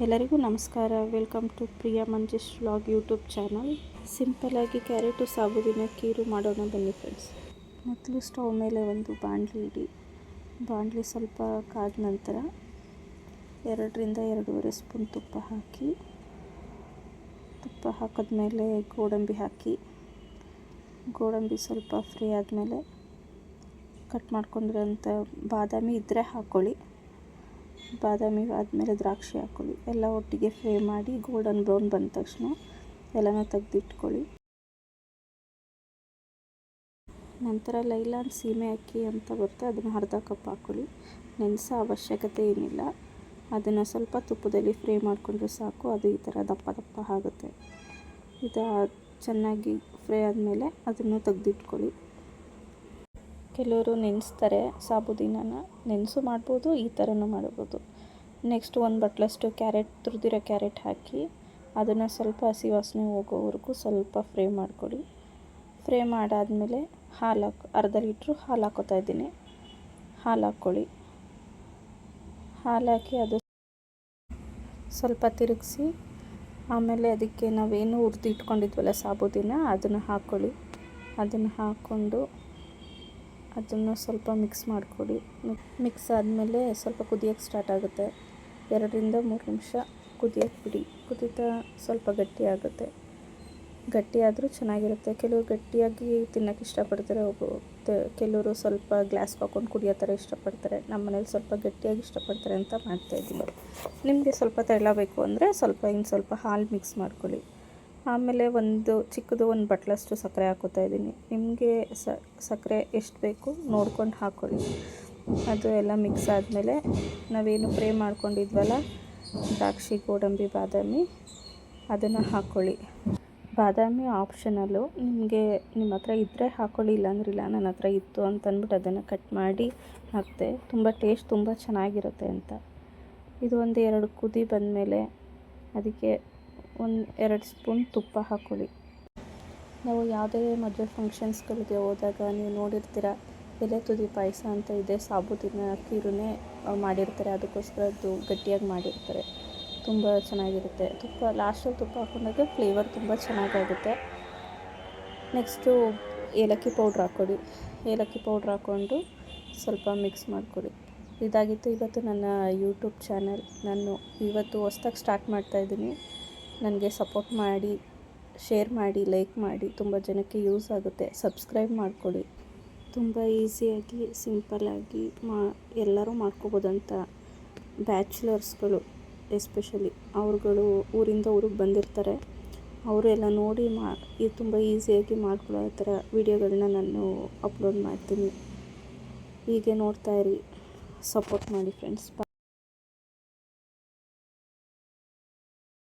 ಎಲ್ಲರಿಗೂ ನಮಸ್ಕಾರ. Welcome to Priya Manjesh vlog YouTube channel. ಸಿಂಪಲ್ಲಾಗಿ ಕ್ಯಾರೆಟು ಸಾಬುದಿನ ಕೀರು ಮಾಡೋಣ ಬನ್ನಿ ಫ್ರೆಂಡ್ಸ್. ಮೊದಲು ಸ್ಟವ್ ಮೇಲೆ ಒಂದು ಬಾಣಲಿ ಇಡಿ. ಬಾಣಲಿ ಸ್ವಲ್ಪ ಕಾದ ನಂತರ 2-2.5 ಸ್ಪೂನ್ ತುಪ್ಪ ಹಾಕಿ, ತುಪ್ಪ ಹಾಕಿದ್ಮೇಲೆ ಗೋಡಂಬಿ ಹಾಕಿ, ಗೋಡಂಬಿ ಸ್ವಲ್ಪ ಫ್ರೈ ಆದಮೇಲೆ ಕಟ್ ಮಾಡ್ಕೊಂಡಿರೋಂಥ ಬಾದಾಮಿ ಇದ್ದರೆ ಹಾಕ್ಕೊಳ್ಳಿ. ಬಾದಾಮಿ ಆದಮೇಲೆ ದ್ರಾಕ್ಷಿ ಹಾಕ್ಕೊಳ್ಳಿ. ಎಲ್ಲ ಒಟ್ಟಿಗೆ ಫ್ರೈ ಮಾಡಿ ಗೋಲ್ಡನ್ ಬ್ರೌನ್ ಬಂದ ತಕ್ಷಣ ಎಲ್ಲನೂ ತೆಗೆದಿಟ್ಕೊಳ್ಳಿ. ನಂತರ ಲೈಲಾನ್ ಸೀಮೆ ಅಕ್ಕಿ ಅಂತ ಬರುತ್ತೆ, ಅದನ್ನು ಅರ್ಧ ಕಪ್ ಹಾಕ್ಕೊಳ್ಳಿ. ನೆನೆಸೋ ಅವಶ್ಯಕತೆ ಏನಿಲ್ಲ, ಅದನ್ನು ಸ್ವಲ್ಪ ತುಪ್ಪದಲ್ಲಿ ಫ್ರೈ ಮಾಡಿಕೊಂಡ್ರೆ ಸಾಕು. ಅದು ಈ ಥರ ದಪ್ಪ ದಪ್ಪ ಆಗುತ್ತೆ. ಇದು ಚೆನ್ನಾಗಿ ಫ್ರೈ ಆದಮೇಲೆ ಅದನ್ನು ತೆಗೆದಿಟ್ಕೊಳ್ಳಿ. ಕೆಲವರು ನೆನೆಸ್ತಾರೆ ಸಾಬುದಿನನ, ನೆನೆಸು ಮಾಡ್ಬೋದು, ಈ ಥರನೂ ಮಾಡ್ಬೋದು. ನೆಕ್ಸ್ಟ್ 1 ಬಟ್ಲಷ್ಟು ತುರಿದಿರೋ ಕ್ಯಾರೆಟ್ ಹಾಕಿ ಅದನ್ನು ಸ್ವಲ್ಪ ಹಸಿ ವಾಸನೆ ಹೋಗೋವರೆಗೂ ಸ್ವಲ್ಪ ಫ್ರೈ ಮಾಡ್ಕೊಳ್ಳಿ. ಫ್ರೈ ಮಾಡಾದಮೇಲೆ ಅರ್ಧ ಲೀಟ್ರು ಹಾಲು ಹಾಕ್ಕೋತಾ ಇದ್ದೀನಿ. ಹಾಲು ಹಾಕ್ಕೊಳ್ಳಿ. ಹಾಲು ಹಾಕಿ ಅದು ಸ್ವಲ್ಪ ತಿರುಗಿಸಿ ಆಮೇಲೆ ಅದಕ್ಕೆ ನಾವೇನು ಹುರಿದು ಇಟ್ಕೊಂಡಿದ್ವಲ್ಲ ಸಾಬುದಿನ, ಅದನ್ನು ಹಾಕ್ಕೊಳ್ಳಿ. ಅದನ್ನು ಹಾಕ್ಕೊಂಡು ಅದನ್ನು ಸ್ವಲ್ಪ ಮಿಕ್ಸ್ ಮಾಡಿಕೊಡಿ. ಮಿಕ್ಸ್ ಆದಮೇಲೆ ಸ್ವಲ್ಪ ಕುದಿಯೋಕ್ಕೆ ಸ್ಟಾರ್ಟ್ ಆಗುತ್ತೆ. 2-3 ನಿಮಿಷ ಕುದಿಯೋಕ್ಕೆ ಬಿಡಿ. ಕುದೀತಾ ಸ್ವಲ್ಪ ಗಟ್ಟಿ ಆಗುತ್ತೆ. ಗಟ್ಟಿಯಾದರೂ ಚೆನ್ನಾಗಿರುತ್ತೆ. ಕೆಲವರು ಗಟ್ಟಿಯಾಗಿ ತಿನ್ನೋಕ್ಕೆ ಇಷ್ಟಪಡ್ತಾರೆ, ಕೆಲವರು ಸ್ವಲ್ಪ ಗ್ಲಾಸ್ಗೆ ಹಾಕ್ಕೊಂಡು ಕುಡಿಯೋ ಥರ ಇಷ್ಟಪಡ್ತಾರೆ. ನಮ್ಮ ಮನೇಲಿ ಸ್ವಲ್ಪ ಗಟ್ಟಿಯಾಗಿ ಇಷ್ಟಪಡ್ತಾರೆ ಅಂತ ಮಾಡ್ತಾಯಿದ್ದೀನಿ. ನಿಮಗೆ ಸ್ವಲ್ಪ ತೆಳ್ಳ ಬೇಕು ಅಂದರೆ ಇನ್ನು ಸ್ವಲ್ಪ ಹಾಲು ಮಿಕ್ಸ್ ಮಾಡ್ಕೊಳ್ಳಿ. ಆಮೇಲೆ ಚಿಕ್ಕದು 1 ಬಟ್ಲಷ್ಟು ಸಕ್ಕರೆ ಹಾಕ್ಕೋತಾ ಇದ್ದೀನಿ. ನಿಮಗೆ ಸಕ್ಕರೆ ಎಷ್ಟು ಬೇಕು ನೋಡ್ಕೊಂಡು ಹಾಕ್ಕೊಳ್ಳಿ. ಅದು ಎಲ್ಲ ಮಿಕ್ಸ್ ಆದಮೇಲೆ ನಾವೇನು ಫ್ರೈ ಮಾಡ್ಕೊಂಡಿದ್ವಲ್ಲ ದ್ರಾಕ್ಷಿ, ಗೋಡಂಬಿ, ಬಾದಾಮಿ, ಅದನ್ನು ಹಾಕ್ಕೊಳ್ಳಿ. ಬಾದಾಮಿ ಆಪ್ಷನಲ್ಲು, ನಿಮ್ಮ ಹತ್ರ ಇದ್ದರೆ ಹಾಕ್ಕೊಳ್ಳಿ, ಇಲ್ಲಾಂದ್ರಿಲ್ಲ. ನನ್ನ ಹತ್ರ ಇತ್ತು ಅಂತಂದ್ಬಿಟ್ಟು ಅದನ್ನು ಕಟ್ ಮಾಡಿ ಹಾಕಿದೆ. ತುಂಬ ಟೇಸ್ಟ್ ತುಂಬ ಚೆನ್ನಾಗಿರುತ್ತೆ ಅಂತ. ಇದು 1-2 ಕುದಿ ಬಂದಮೇಲೆ ಅದಕ್ಕೆ 1-2 ಸ್ಪೂನ್ ತುಪ್ಪ ಹಾಕ್ಕೊಳ್ಳಿ. ನಾವು ಯಾವುದೇ ಮದುವೆ ಫಂಕ್ಷನ್ಸ್ಗಳಿಗೆ ಹೋದಾಗ ನೀವು ನೋಡಿರ್ತೀರ, ಎಲೆ ತುದಿ ಪಾಯಸ ಅಂತ ಇದೆ, ಸಾಬುದಿನ ಕೀರುನೇ ಮಾಡಿರ್ತಾರೆ. ಅದಕ್ಕೋಸ್ಕರ ಅದು ಗಟ್ಟಿಯಾಗಿ ಮಾಡಿರ್ತಾರೆ. ತುಂಬ ಚೆನ್ನಾಗಿರುತ್ತೆ. ಲಾಸ್ಟಲ್ಲಿ ತುಪ್ಪ ಹಾಕೊಂಡಾಗ ಫ್ಲೇವರ್ ತುಂಬ ಚೆನ್ನಾಗಾಗುತ್ತೆ. ನೆಕ್ಸ್ಟು ಏಲಕ್ಕಿ ಪೌಡ್ರ್ ಹಾಕ್ಕೊಡಿ. ಏಲಕ್ಕಿ ಪೌಡ್ರ್ ಹಾಕ್ಕೊಂಡು ಸ್ವಲ್ಪ ಮಿಕ್ಸ್ ಮಾಡಿಕೊಡಿ. ಇದಾಗಿತ್ತು ಇವತ್ತು ನನ್ನ ಯೂಟ್ಯೂಬ್ ಚಾನಲ್. ನಾನು ಇವತ್ತು ಹೊಸ್ದಾಗಿ ಸ್ಟಾರ್ಟ್ ಮಾಡ್ತಾಯಿದ್ದೀನಿ. ನನಗೆ ಸಪೋರ್ಟ್ ಮಾಡಿ, ಶೇರ್ ಮಾಡಿ, ಲೈಕ್ ಮಾಡಿ. ತುಂಬ ಜನಕ್ಕೆ ಯೂಸ್ ಆಗುತ್ತೆ. ಸಬ್ಸ್ಕ್ರೈಬ್ ಮಾಡಿಕೊಡಿ. ತುಂಬ ಈಸಿಯಾಗಿ ಸಿಂಪಲ್ಲಾಗಿ ಎಲ್ಲರೂ ಮಾಡ್ಕೋಬೋದಂತ. ಬ್ಯಾಚುಲರ್ಸ್ಗಳು ಎಸ್ಪೆಷಲಿ ಅವ್ರುಗಳು ಊರಿಂದ ಊರಿಗೆ ಬಂದಿರ್ತಾರೆ. ಅವರೆಲ್ಲ ನೋಡಿ ಇದು ತುಂಬ ಈಸಿಯಾಗಿ ಮಾಡ್ಕೊಳ್ಳೋ ಥರ ವೀಡಿಯೋಗಳನ್ನ ನಾನು ಅಪ್ಲೋಡ್ ಮಾಡ್ತೀನಿ. ಹೀಗೆ ನೋಡ್ತಾಯಿರಿ, ಸಪೋರ್ಟ್ ಮಾಡಿ ಫ್ರೆಂಡ್ಸ್.